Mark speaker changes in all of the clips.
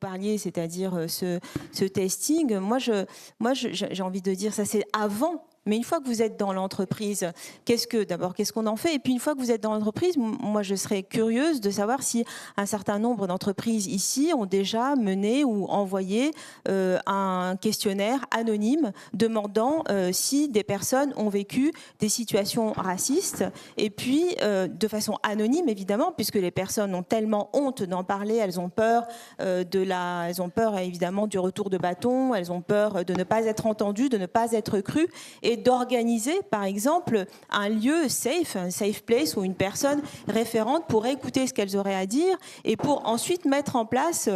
Speaker 1: parliez, c'est-à-dire ce testing, moi j'ai envie de dire ça, c'est avant. Mais une fois que vous êtes dans l'entreprise, qu'est-ce qu'on en fait? Et puis une fois que vous êtes dans l'entreprise, moi je serais curieuse de savoir si un certain nombre d'entreprises ici ont déjà mené ou envoyé un questionnaire anonyme demandant si des personnes ont vécu des situations racistes. Et puis de façon anonyme évidemment, puisque les personnes ont tellement honte d'en parler, elles ont peur elles ont peur évidemment du retour de bâton, elles ont peur de ne pas être entendues, de ne pas être crues. Et d'organiser, par exemple, un lieu safe, un safe place où une personne référente pourrait écouter ce qu'elles auraient à dire et pour ensuite mettre en place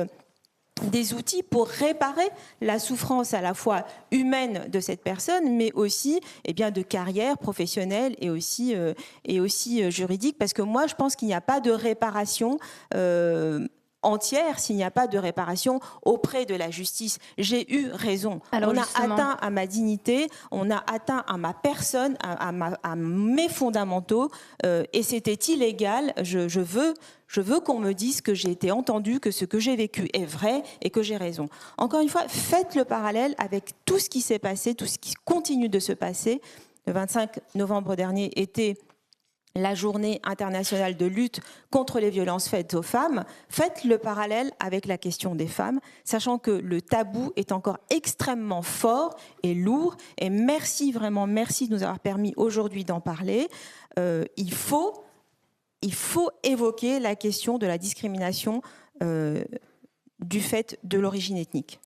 Speaker 1: des outils pour réparer la souffrance à la fois humaine de cette personne, mais aussi de carrière professionnelle et aussi juridique. Parce que moi, je pense qu'il n'y a pas de réparation entière s'il n'y a pas de réparation auprès de la justice. J'ai eu raison.
Speaker 2: Alors,
Speaker 1: on a atteint à ma dignité, on a atteint à ma personne, à mes fondamentaux, et c'était illégal. Je veux qu'on me dise que j'ai été entendue, que ce que j'ai vécu est vrai et que j'ai raison. Encore une fois, faites le parallèle avec tout ce qui s'est passé, tout ce qui continue de se passer. Le 25 novembre dernier était la journée internationale de lutte contre les violences faites aux femmes. Faites le parallèle avec la question des femmes, sachant que le tabou est encore extrêmement fort et lourd. Et merci, vraiment, merci de nous avoir permis aujourd'hui d'en parler. Il faut évoquer la question de la discrimination du fait de l'origine ethnique.